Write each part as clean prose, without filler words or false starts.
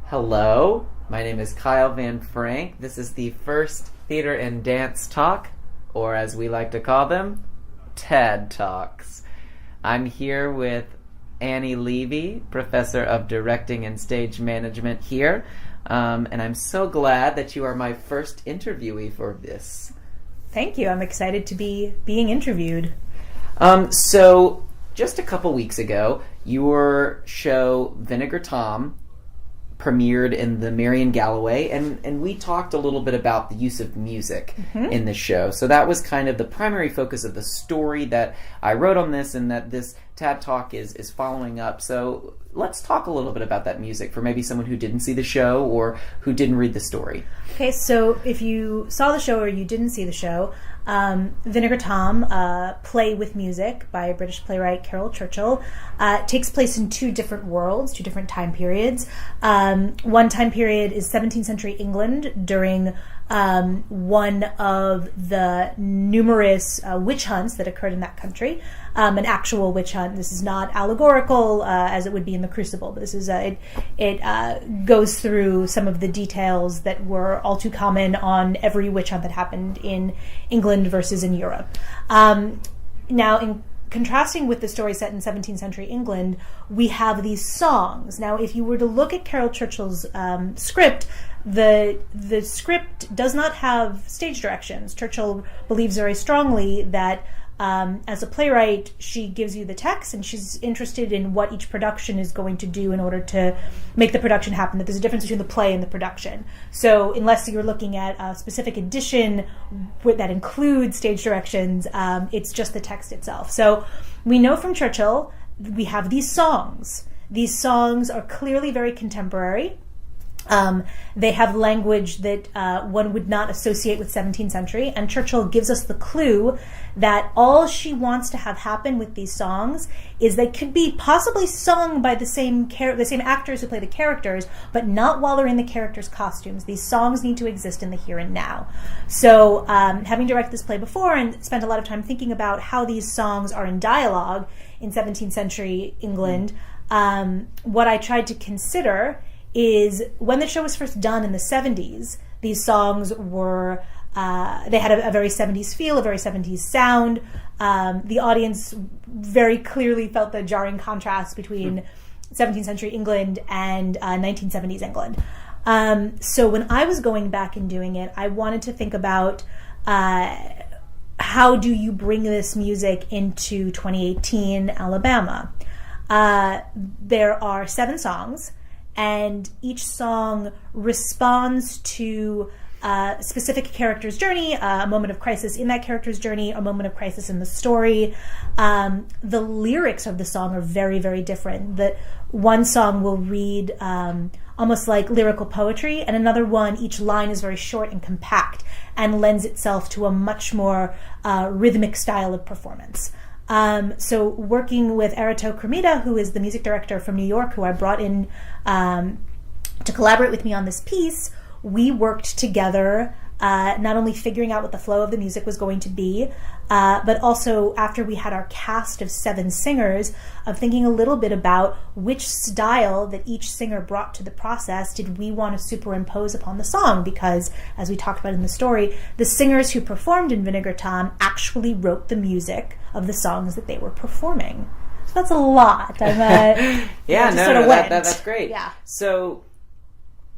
Hello, my name is Kyle Van Frank. This is the first Theater and Dance Talk, or as we like to call them, TED Talks. I'm here with Annie Levy, Professor of Directing and Stage Management here, and I'm so glad that you are my first interviewee for this. Thank you. I'm excited to be being interviewed. So, just a couple weeks ago, your show, Vinegar premiered in the Marion Galloway, and we talked a little bit about the use of music in the show. So that was kind of the primary focus of the story that I wrote on this, and that this TED Talk is following up. So let's talk a little bit about that music for maybe someone who didn't see the show or who didn't read the story. Okay, so if you saw the show or you didn't see the show, Vinegar Tom, play with music by British playwright Caryl Churchill, takes place in two different worlds, two different time periods. One time period is 17th century England during one of the numerous witch hunts that occurred in that country. An actual witch hunt. This is not allegorical as it would be in The Crucible, but this is it goes through some of the details that were all too common on every witch hunt that happened in England versus in Europe. Now, in contrasting with the story set in 17th century England, we have these songs. Now, if you were to look at Caryl Churchill's script, the script does not have stage directions. Churchill believes very strongly that as a playwright, she gives you the text, and she's interested in what each production is going to do in order to make the production happen, that there's a difference between the play and the production. So unless you're looking at a specific edition that includes stage directions, it's just the text itself. So we know from Churchill, we have these songs. These songs are clearly very contemporary. They have language that one would not associate with 17th century, and Churchill gives us the clue that all she wants to have happen with these songs is they could be possibly sung by the same actors who play the characters, but not while they're in the characters' costumes. These songs need to exist in the here and now. So, having directed this play before and spent a lot of time thinking about how these songs are in dialogue in 17th century England, what I tried to consider is when the show was first done in the 70s, these songs were, they had a very 70s feel, a very 70s sound. The audience very clearly felt the jarring contrast between 17th century England and 1970s England. So when I was going back and doing it, I wanted to think about how do you bring this music into 2018 Alabama? There are 7 songs, and each song responds to a specific character's journey, a moment of crisis in that character's journey, a moment of crisis in the story. The lyrics of the song are very, very different. The one song will read almost like lyrical poetry, and another one, each line is very short and compact and lends itself to a much more rhythmic style of performance. So working with Arato Cremita, who is the music director from New York, who I brought in to collaborate with me on this piece, we worked together, not only figuring out what the flow of the music was going to be, but also after we had our cast of 7 singers, of thinking a little bit about which style that each singer brought to the process did we want to superimpose upon the song, because, as we talked about in the story, the singers who performed in Vinegar Tom actually wrote the music of the songs that they were performing. So that's a lot. That's great. Yeah. So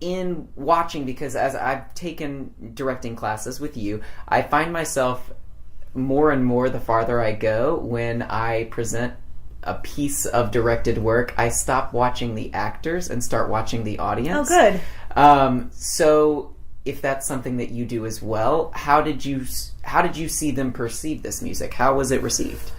in watching, because as I've taken directing classes with you, I find myself more and more, the farther I go, when I present a piece of directed work, I stop watching the actors and start watching the audience. Oh, good. So if that's something that you do as well, how did you see them perceive this music? How was it received?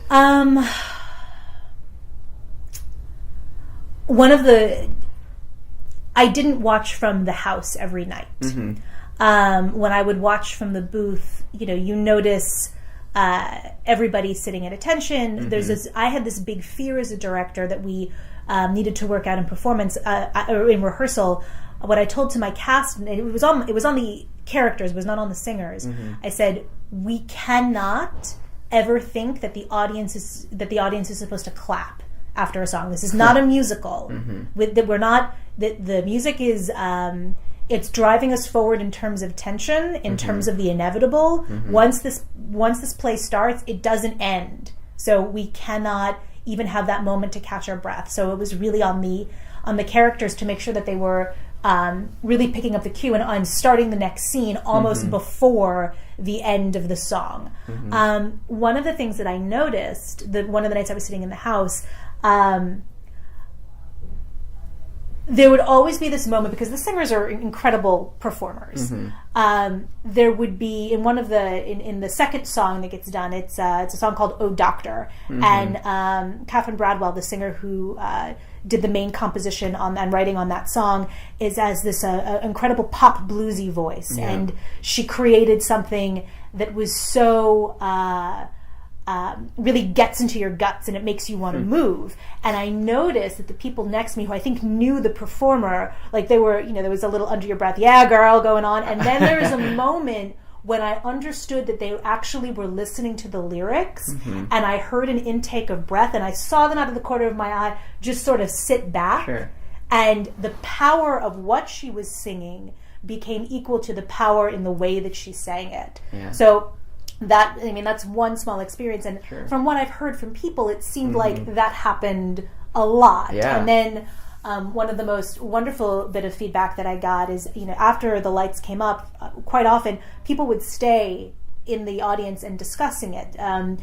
I didn't watch from the house every night. When I would watch from the booth, you notice everybody sitting at attention. I had this big fear as a director that we needed to work out in performance or in rehearsal. What I told to my cast, and it was on the characters, it was not on the singers. I said, we cannot ever think that the audience is supposed to clap after a song. This is not a musical. The music is it's driving us forward in terms of tension, in terms of the inevitable. Once this play starts, it doesn't end. So we cannot even have that moment to catch our breath. So it was really on the characters to make sure that they were really picking up the cue and starting the next scene almost before the end of the song. One of the things that I noticed, one of the nights I was sitting in the house, there would always be this moment, because the singers are incredible performers. There would be in the second song that gets done, it's a song called "Oh Doctor," and Catherine Bradwell, the singer who did the main composition and writing on that song, is as this incredible pop bluesy voice, and she created something that was so really gets into your guts and it makes you want to move. And I noticed that the people next to me, who I think knew the performer, like they were, there was a little under your breath, "Yeah, girl," going on, and then there was a moment when I understood that they actually were listening to the lyrics, and I heard an intake of breath, and I saw them out of the corner of my eye just sort of sit back, and the power of what she was singing became equal to the power in the way that she sang it. So that's one small experience, and from what I've heard from people, it seemed like that happened a lot. And then one of the most wonderful bit of feedback that I got is, after the lights came up, quite often people would stay in the audience and discussing it. And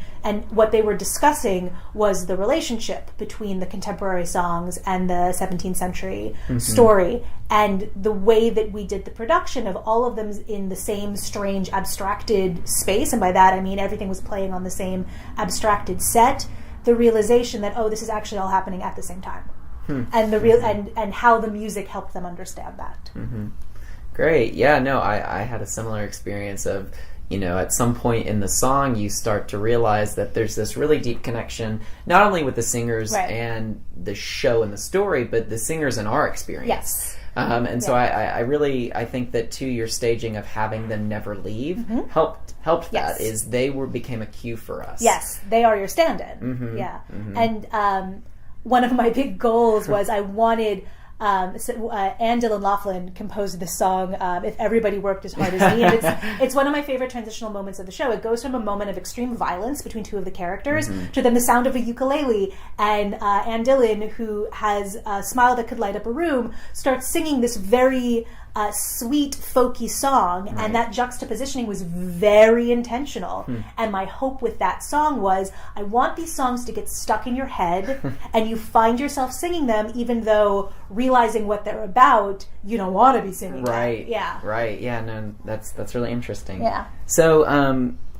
what they were discussing was the relationship between the contemporary songs and the 17th century story, and the way that we did the production of all of them in the same strange abstracted space. And by that I mean everything was playing on the same abstracted set. The realization that, this is actually all happening at the same time. And the real and how the music helped them understand that. Great. Yeah, no, I had a similar experience of, at some point in the song, you start to realize that there's this really deep connection, not only with the singers and the show and the story, but the singers and our experience. So I think that too, your staging of having them never leave helped that. Is they became a cue for us. Yes, they are your stand-in. And one of my big goals was I wanted Anne Dylan Laughlin composed this song, "If Everybody Worked as Hard as Me," and it's one of my favorite transitional moments of the show. It goes from a moment of extreme violence between two of the characters to then the sound of a ukulele, and Anne Dylan, who has a smile that could light up a room, starts singing this very sweet, folky song, and that juxtapositioning was very intentional. And my hope with that song was, I want these songs to get stuck in your head, and you find yourself singing them, even though realizing what they're about, you don't want to be singing them. Yeah, no, that's really interesting. Yeah. So,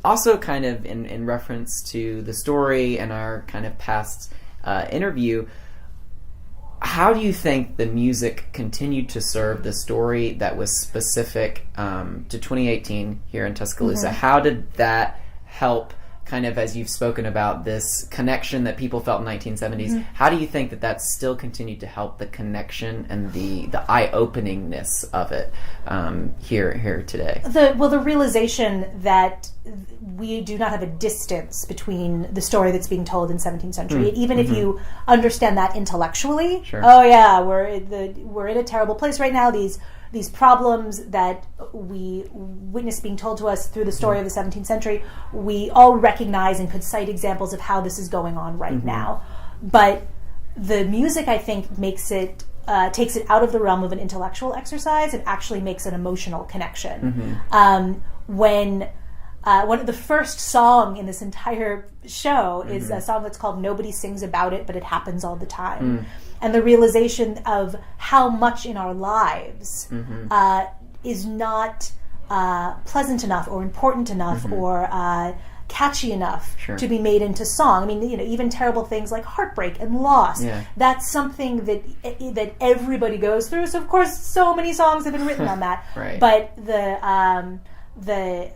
also kind of in reference to the story and our kind of past interview, how do you think the music continued to serve the story that was specific to 2018 here in Tuscaloosa? How did that help, kind of as you've spoken about this connection that people felt in 1970s, how do you think that still continued to help the connection and the eye-openingness of it here today? The realization that we do not have a distance between the story that's being told in 17th century, even if you understand that intellectually. We're in a terrible place right now. These problems that we witness being told to us through the story of the 17th century, we all recognize and could cite examples of how this is going on right now. But the music, I think, makes it takes it out of the realm of an intellectual exercise and actually makes an emotional connection. When one of the first song in this entire show is a song that's called "Nobody Sings About It, But It Happens All the Time." And the realization of how much in our lives is not pleasant enough or important enough or catchy enough to be made into song. I mean, even terrible things like heartbreak and loss. That's something that everybody goes through. So of course, so many songs have been written on that. But the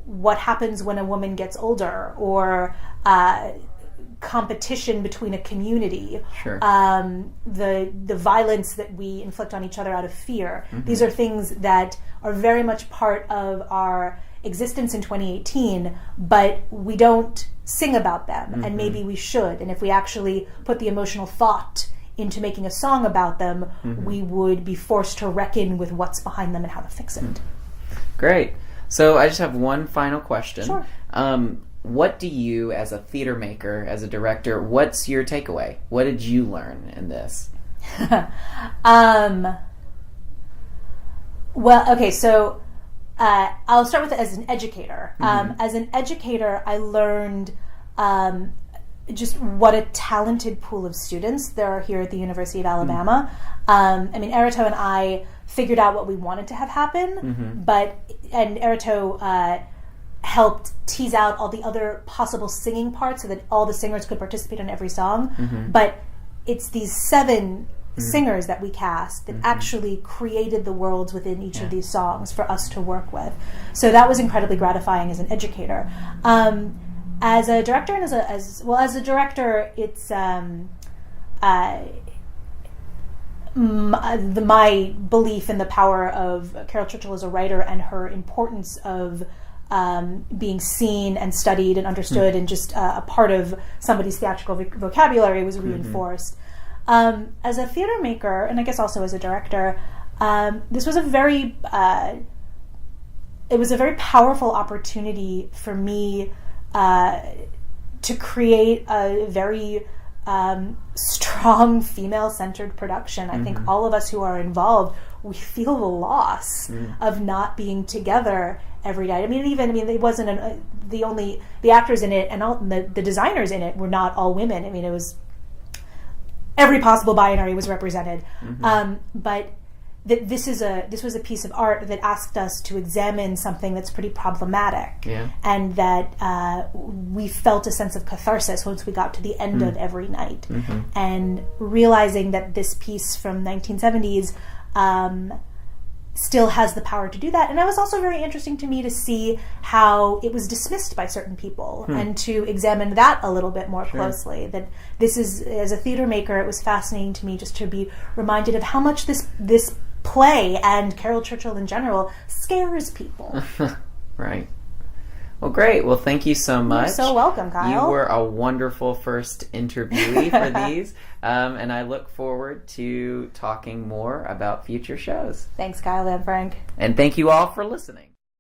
what happens when a woman gets older, or competition between a community, the violence that we inflict on each other out of fear. These are things that are very much part of our existence in 2018, but we don't sing about them, and maybe we should. And if we actually put the emotional thought into making a song about them, we would be forced to reckon with what's behind them and how to fix it. Great. So I just have one final question. Sure. What do you, as a theater maker, as a director, what's your takeaway? What did you learn in this? Well, okay, so I'll start with it as an educator. As an educator, I learned just what a talented pool of students there are here at the University of Alabama. Erito and I figured out what we wanted to have happen, and Erito helped tease out all the other possible singing parts so that all the singers could participate in every song. But it's these 7 singers that we cast that actually created the worlds within each of these songs for us to work with. So that was incredibly gratifying as an educator. As a director, and as a director, it's my belief in the power of Carol Churchill as a writer and her importance of being seen and studied and understood and just a part of somebody's theatrical vocabulary was reinforced. As a theater maker, and I guess also as a director, this was a very powerful opportunity for me to create a very strong female-centered production. I think all of us who are involved, we feel the loss of not being together every night. It wasn't the actors in it and all the designers in it were not all women. It was every possible binary was represented. But this was a piece of art that asked us to examine something that's pretty problematic, and that we felt a sense of catharsis once we got to the end of every night, and realizing that this piece from 1970s still has the power to do that. And it was also very interesting to me to see how it was dismissed by certain people and to examine that a little bit more closely. That this is, as a theater maker, it was fascinating to me just to be reminded of how much this play and Carol Churchill in general scares people. Right. Well, great. Well, thank you so much. You're so welcome, Kyle. You were a wonderful first interviewee for these, and I look forward to talking more about future shows. Thanks, Kyle and Frank. And thank you all for listening.